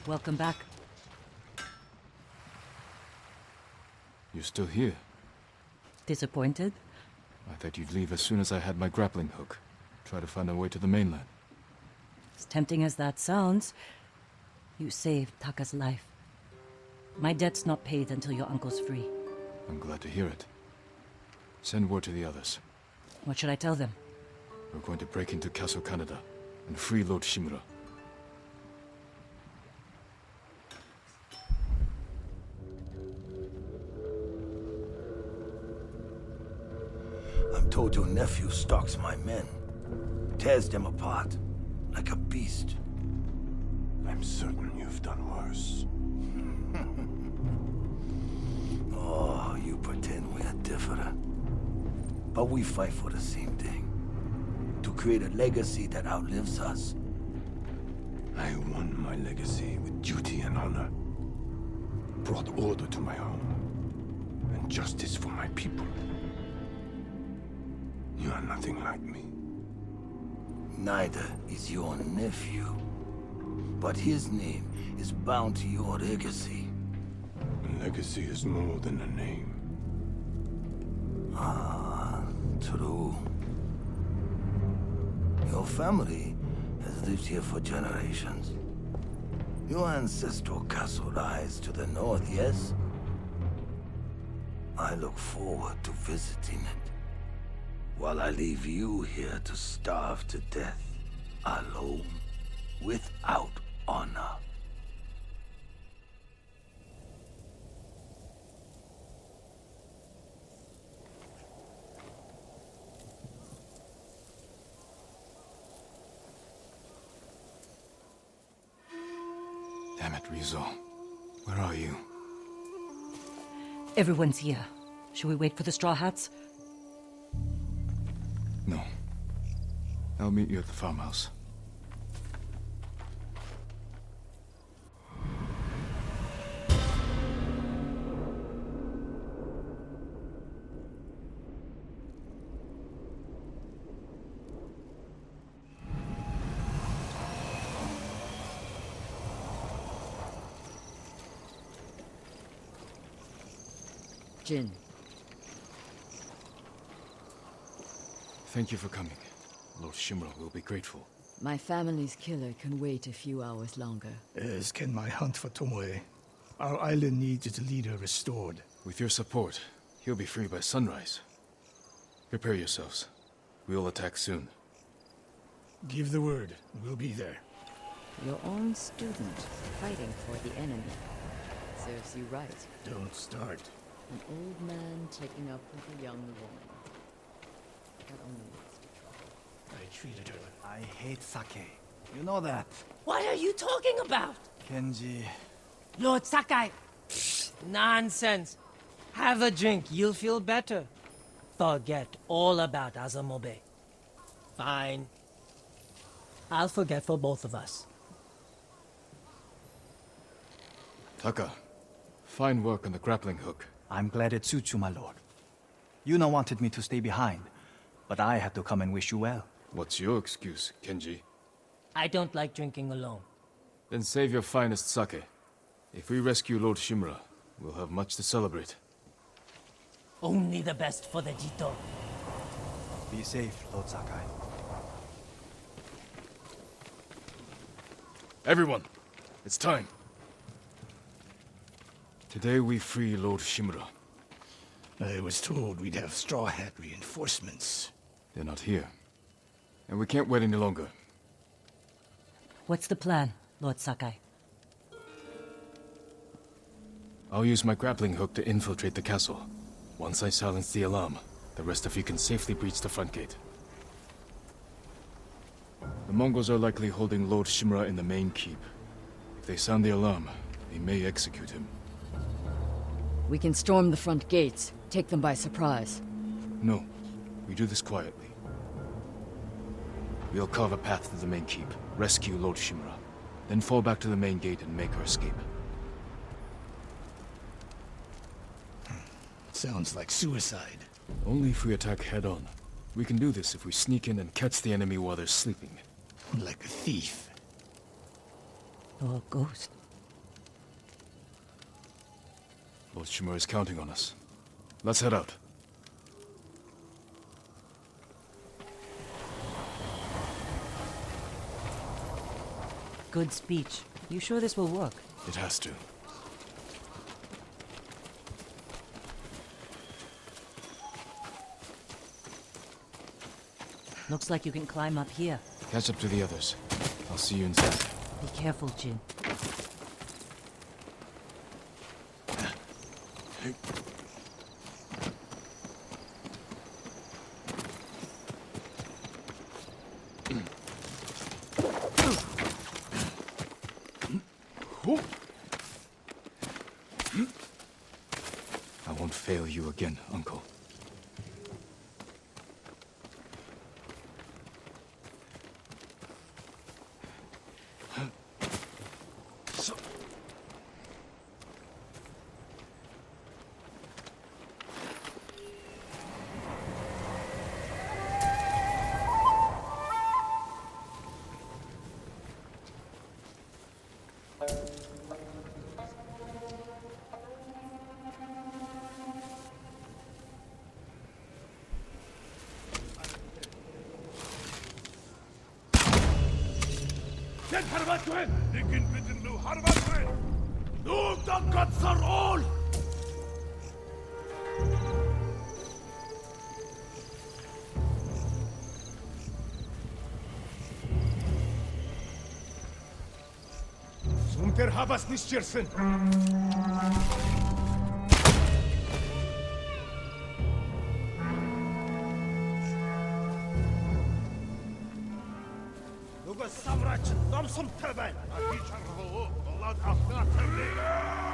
Welcome back. You're still here? Disappointed? I thought you'd leave as soon as I had my grappling hook. Try to find a way to the mainland. As tempting as that sounds, you saved Taka's life. My debt's not paid until your uncle's free. I'm glad to hear it. Send word to the others. What should I tell them? We're going to break into Castle Canada and free Lord Shimura. I'm told your nephew stalks my men. Tears them apart, like a beast. I'm certain you've done worse. Oh, you pretend we are different. But we fight for the same thing. To create a legacy that outlives us. I won my legacy with duty and honor. Brought order to my home. And justice for my people. You are nothing like me. Neither is your nephew. But his name is bound to your legacy. A legacy is more than a name. Ah, true. Your family has lived here for generations. Your ancestral castle lies to the north, yes? I look forward to visiting it. While I leave you here to starve to death, alone, without honor. Damn it, Rizzo. Where are you? Everyone's here. Should we wait for the Straw Hats? No. I'll meet you at the farmhouse. Jin. Thank you for coming. Lord Shimura will be grateful. My family's killer can wait a few hours longer. As can my hunt for Tomoe. Our island needs its leader restored. With your support, he'll be free by sunrise. Prepare yourselves. We'll attack soon. Give the word. We'll be there. Your own student fighting for the enemy. Serves you right. Don't start. An old man taking up with a young woman. That only leads to trouble. I treated her. I hate sake. You know that. What are you talking about? Kenji. Lord Sakai. Pfft, nonsense. Have a drink, you'll feel better. Forget all about Azamobe. Fine. I'll forget for both of us. Taka, fine work on the grappling hook. I'm glad it suits you, my lord. Yuna wanted me to stay behind, but I had to come and wish you well. What's your excuse, Kenji? I don't like drinking alone. Then save your finest sake. If we rescue Lord Shimura, we'll have much to celebrate. Only the best for the Jito. Be safe, Lord Sakai. Everyone, it's time. Today we free Lord Shimura. I was told we'd have Straw Hat reinforcements. They're not here. And we can't wait any longer. What's the plan, Lord Sakai? I'll use my grappling hook to infiltrate the castle. Once I silence the alarm, the rest of you can safely breach the front gate. The Mongols are likely holding Lord Shimura in the main keep. If they sound the alarm, they may execute him. We can storm the front gates, take them by surprise. No, we do this quietly. We'll carve a path to the main keep, rescue Lord Shimura, then fall back to the main gate and make our escape. Sounds like suicide. Only if we attack head-on. We can do this if we sneak in and catch the enemy while they're sleeping. Like a thief. Or a ghost. Lord Shimura is counting on us. Let's head out. Good speech. You sure this will work? It has to. Looks like you can climb up here. Catch up to the others. I'll see you inside. Be careful, Jin. I won't fail you again, Uncle. Sumter havas nischirsen. Lugas samrach nomsum terben. Atichar olad afna terben.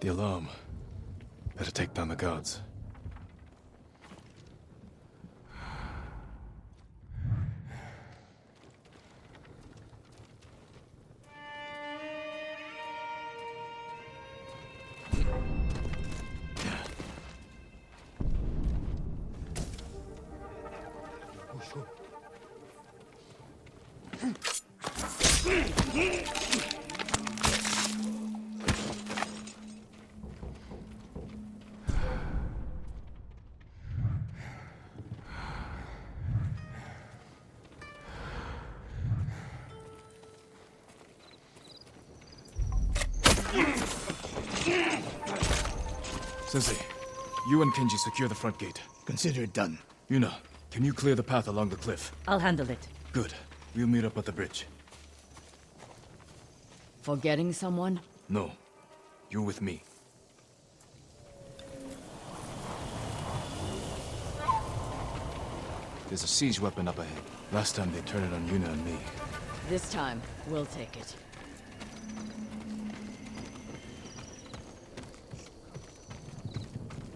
The alarm. Better take down the guards. Sensei, you and Kenji secure the front gate. Consider it done. Yuna, can you clear the path along the cliff? I'll handle it. Good. We'll meet up at the bridge. Forgetting someone? No. You're with me. There's a siege weapon up ahead. Last time they turned it on Yuna and me. This time, we'll take it.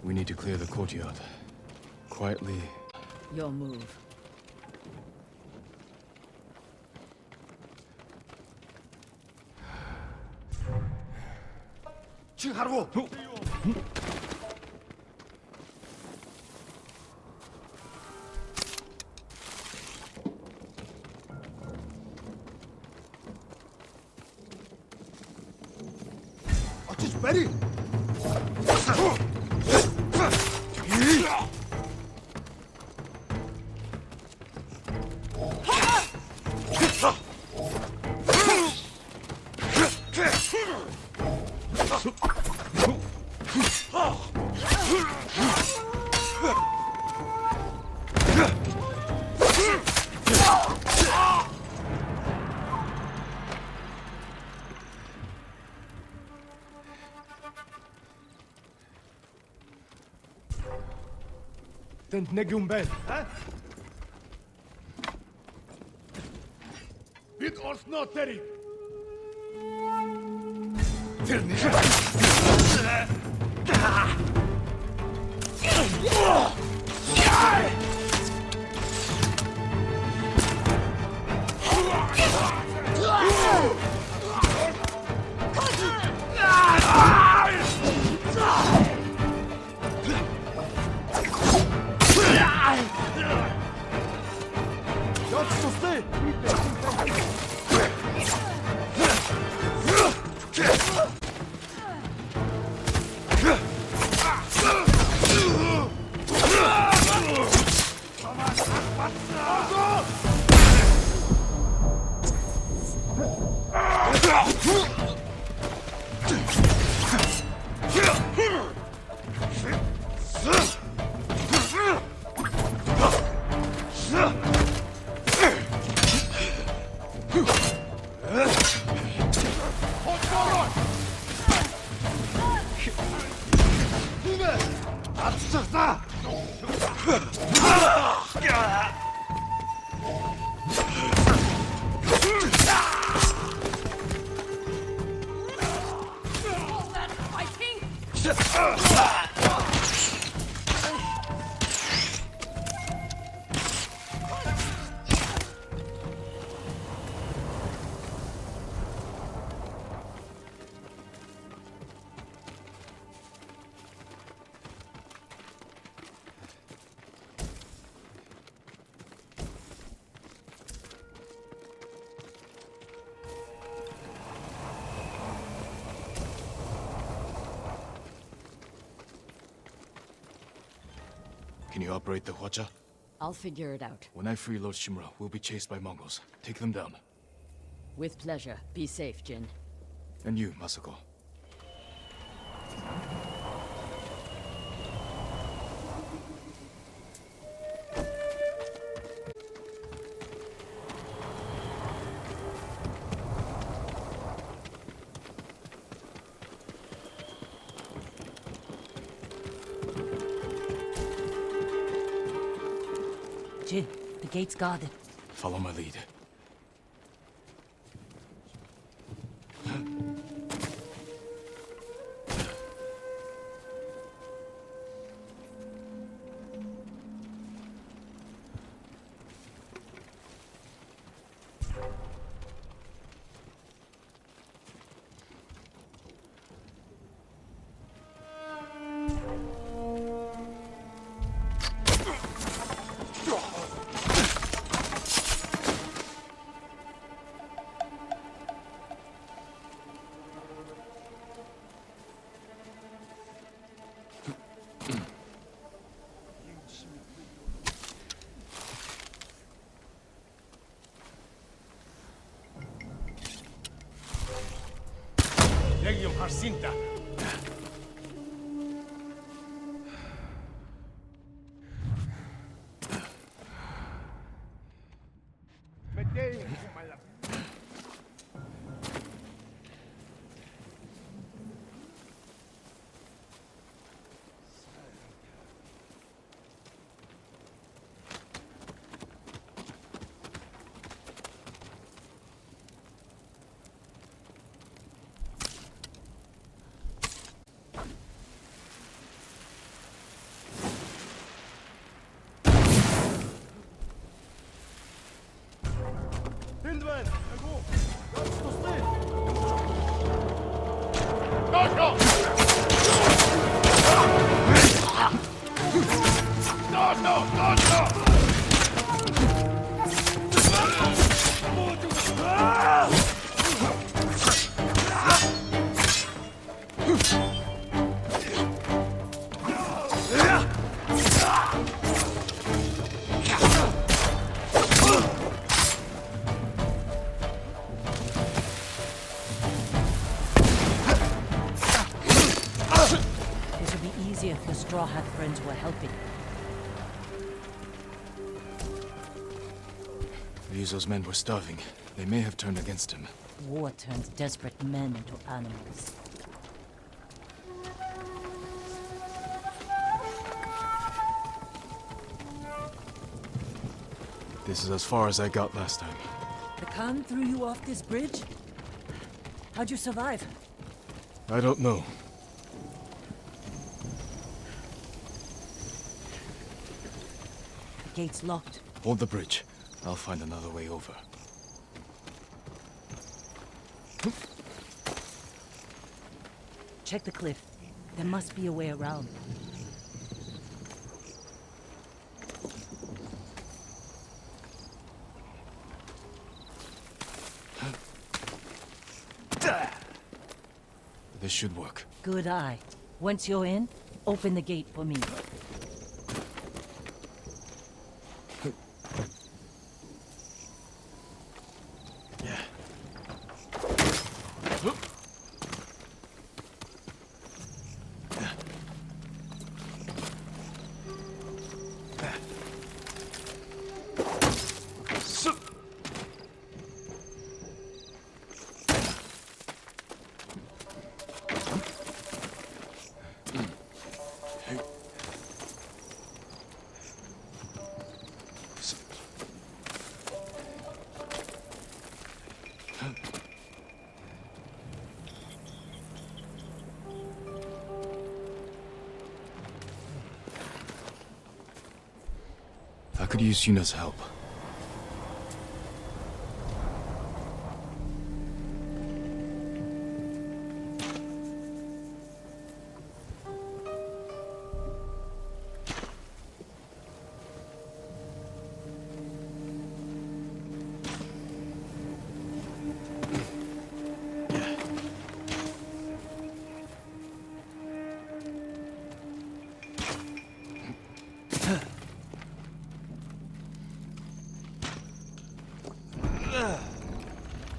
We need to clear the courtyard. Quietly. Your move. Tent negum bel. Bit os no teri. Can you operate the Hwacha? I'll figure it out. When I free Lord Shimura, we'll be chased by Mongols. Take them down. With pleasure. Be safe, Jin. And you, Masako. Jin, the gate's guarded. Follow my lead. Legium Harsinta. This would be easier if your Straw Hat friends were helping. Ryuzo's men were starving. They may have turned against him. War turns desperate men into animals. This is as far as I got last time. The Khan threw you off this bridge? How'd you survive? I don't know. The gate's locked. Hold the bridge. I'll find another way over. Check the cliff. There must be a way around. This should work. Good eye. Once you're in, open the gate for me. I could use Yuna's help.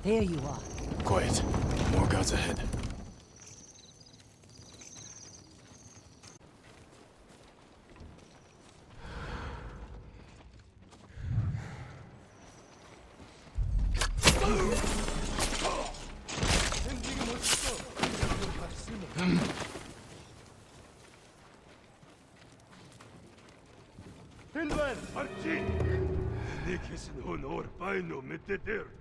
There you are. Quiet. More guards ahead.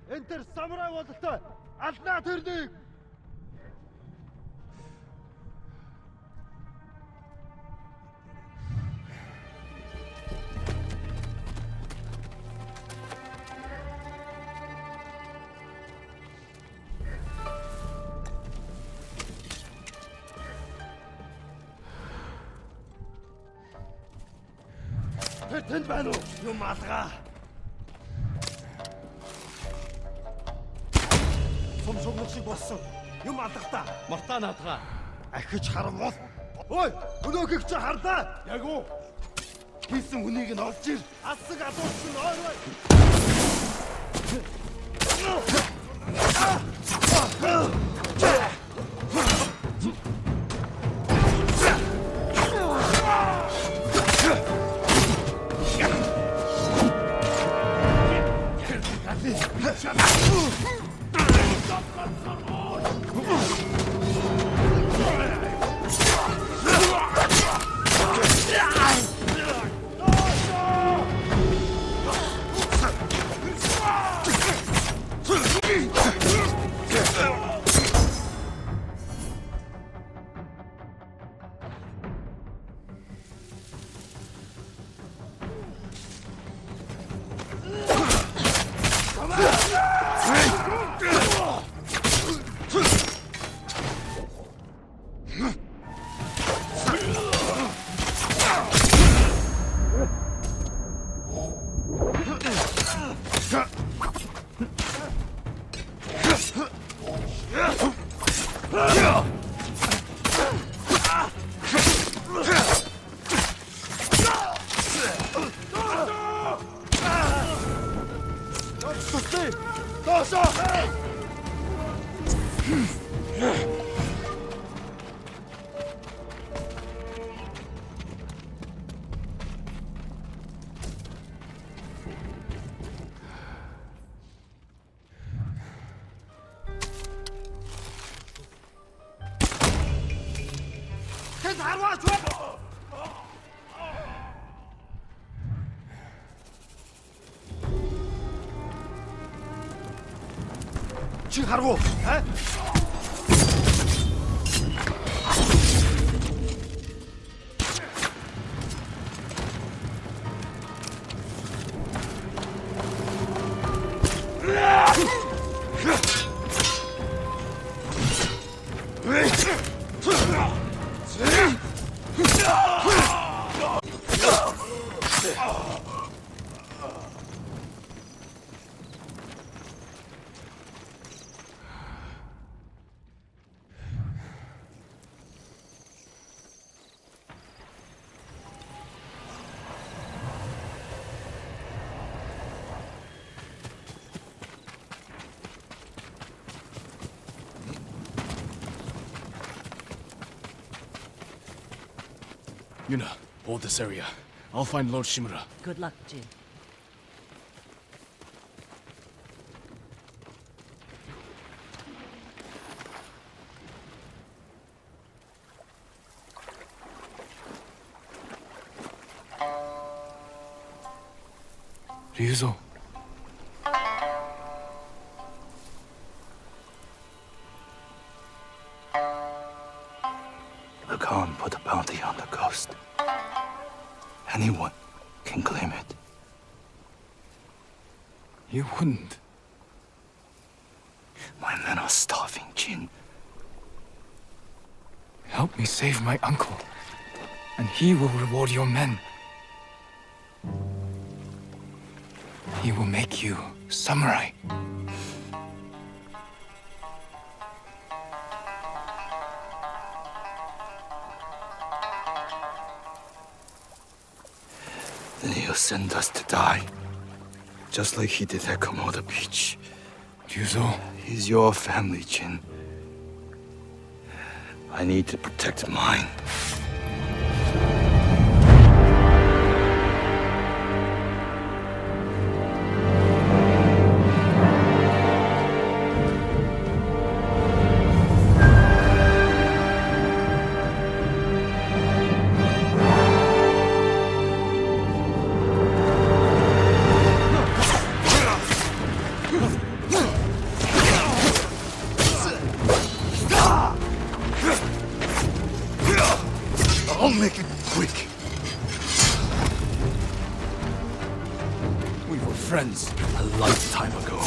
Enter samurai бололтой. Алнаа тэрнийг. Тэр тэнд байна уу? Юм алгаа. Сумсуглах шиг болсон. Юм алгатаа. Мартаа наадгаа. Ахиж харамвал. Ой, өнөөхийг чи харлаа. Яг уу. Хийсэн үнийг нь олж ир. Алсаг адуулсан ой ой. 지 가라고. Yuna, hold this area. I'll find Lord Shimura. Good luck, Jin. Ryuzo. The Khan put a bounty on the ghost. Anyone can claim it. You wouldn't. My men are starving, Jin. Help me save my uncle, and he will reward your men. He will make you samurai. Then he'll send us to die. Just like he did at Komoda Beach. Ryuzo. He's your family, Jin. I need to protect mine. I'll make it quick. We were friends a lifetime ago.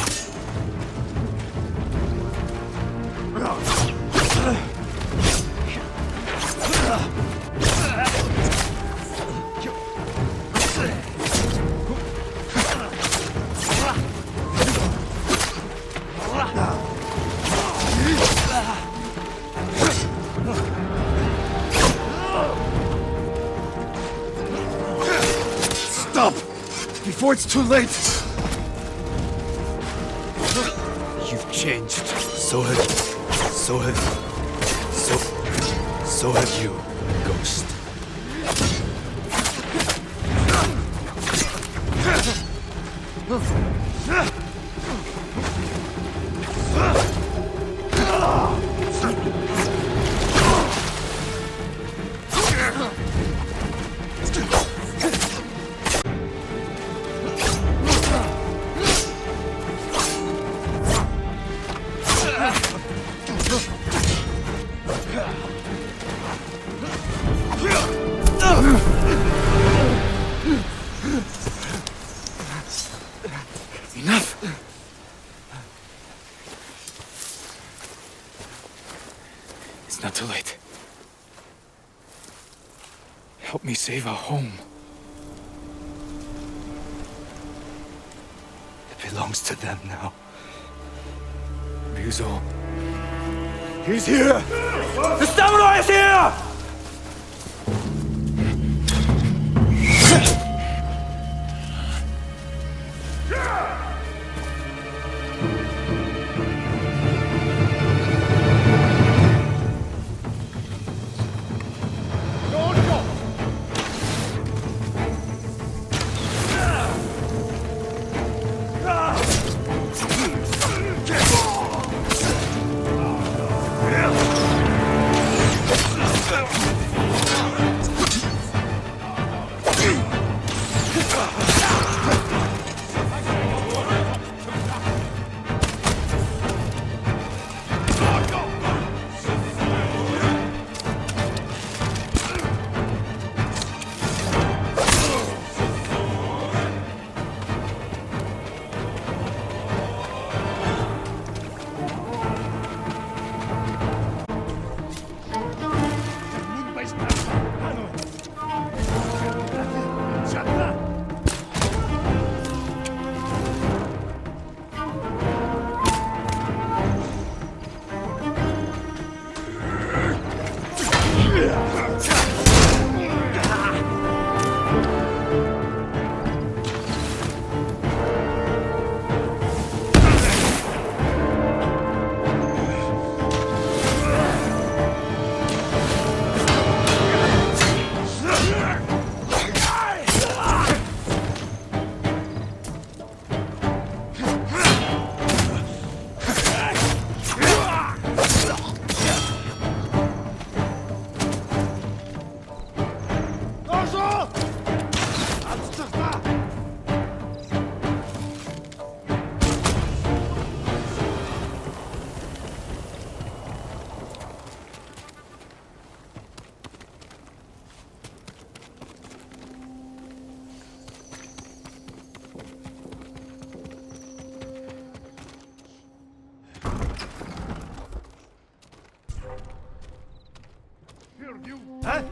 Stop! Before it's too late! You've changed. So have you, Ghost. Enough! too late. Help me save our home. It belongs to them now. Ryuzo. He's here! The samurai is here!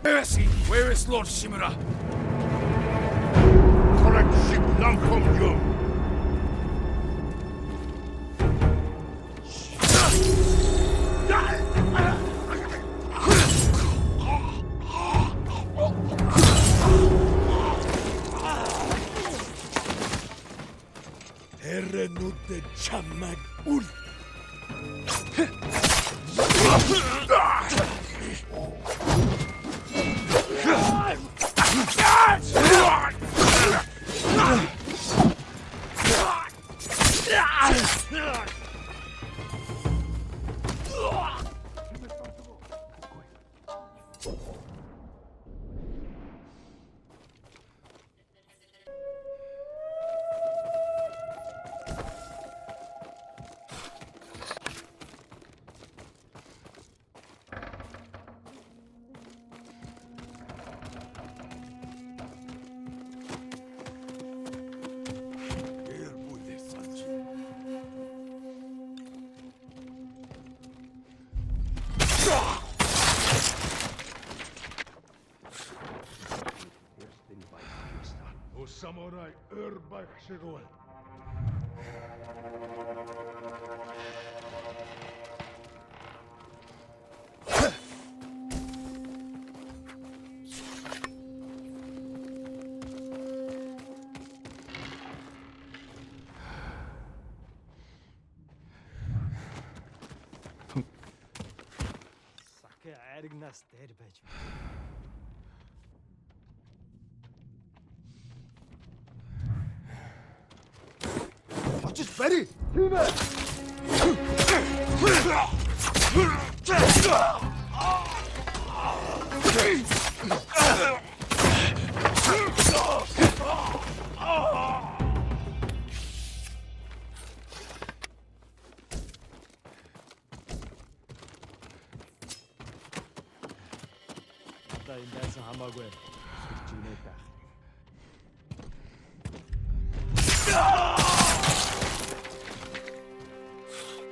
Where is he? Where is Lord Shimura? Correct ship long from you. Erenute chamag ul. Samurai örbaik sigol. Sake airig nas derbej. Just ready.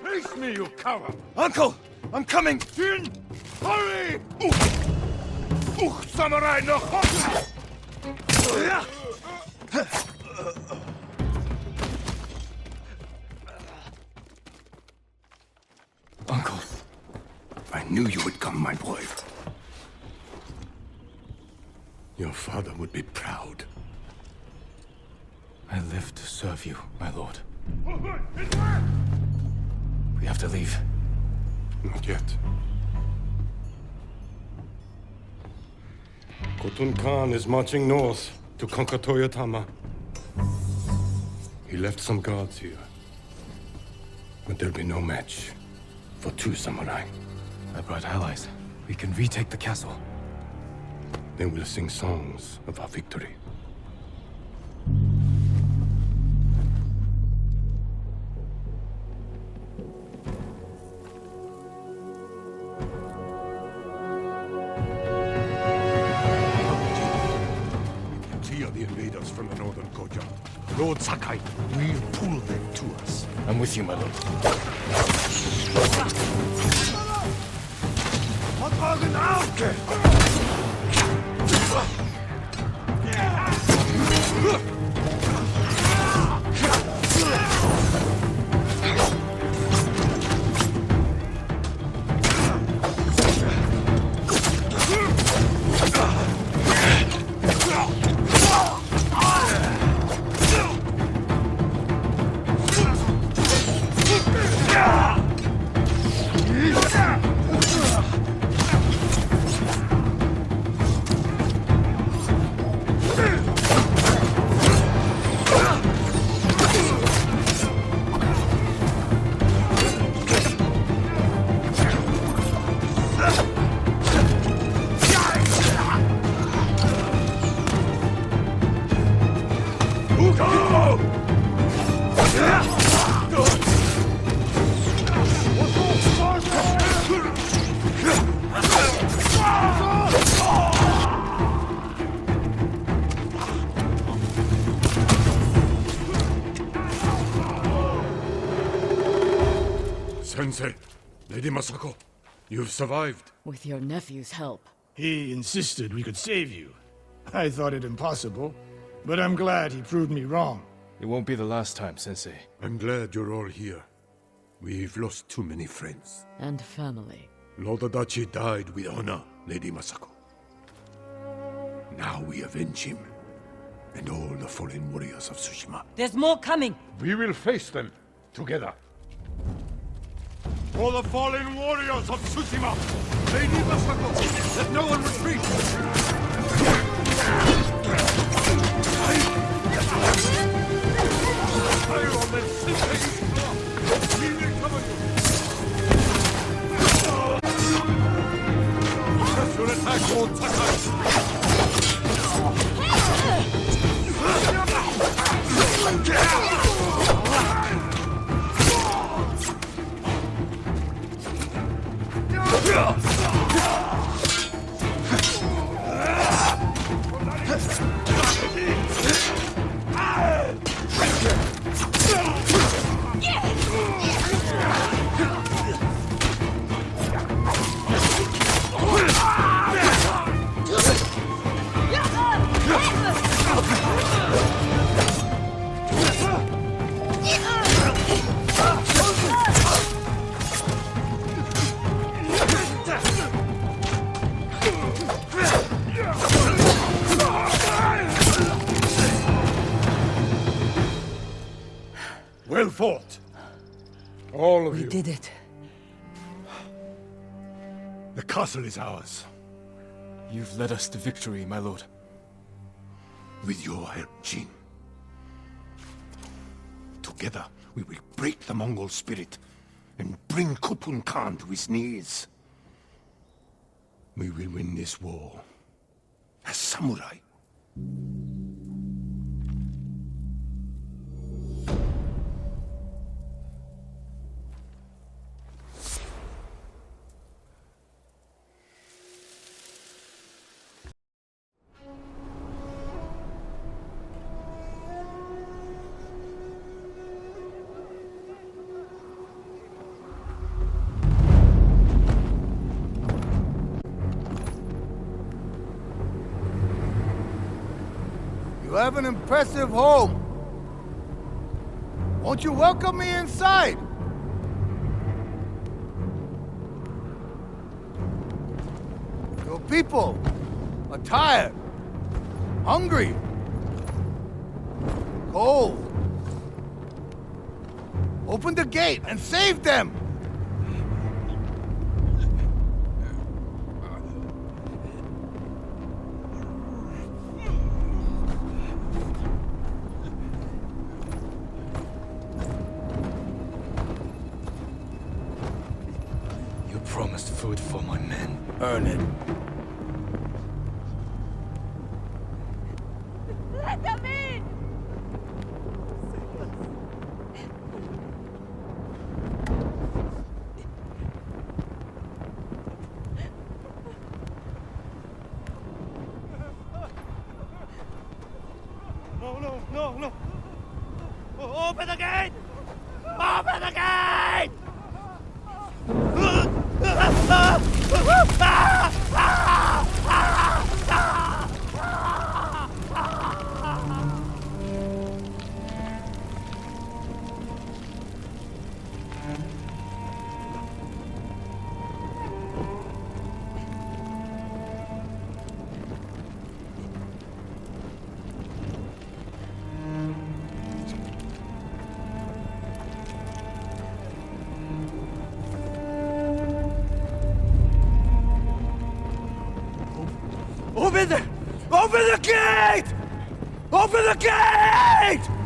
Face me, you coward! Uncle! I'm coming! Hurry! Samurai no Uncle. I knew you would come, my boy. Your father would be proud. I live to serve you, my lord. We have to leave. Not yet. Khotun Khan is marching north to conquer Toyotama. He left some guards here. But there'll be no match for 2 samurai. I brought allies. We can retake the castle. They will sing songs of our victory. Clear the invaders from the northern courtyard. Lord Sakai will pull them to us. I'm with you, my lord. Sensei, Lady Masako, you've survived. With your nephew's help. He insisted we could save you. I thought it impossible, but I'm glad he proved me wrong. It won't be the last time, Sensei. I'm glad you're all here. We've lost too many friends. And family. Lord Adachi died with honor, Lady Masako. Now we avenge him, and all the fallen warriors of Tsushima. There's more coming! We will face them together. For the fallen warriors of Tsushima! Lady Masako, let no one retreat! Fire on them, Sensei! We will cover you! Press your attack, Lord Sakai! Well fought. All of you. We did it. The castle is ours. You've led us to victory, my lord. With your help, Jin. Together, we will break the Mongol spirit and bring Khotun Khan to his knees. We will win this war as samurai. have an impressive home. Won't you welcome me inside? Your people are tired, hungry, cold. Open the gate and save them! You promised food for my men. Earn it. Let them in! No! Open the gate! Open the gate! Open the gate! Open the gate!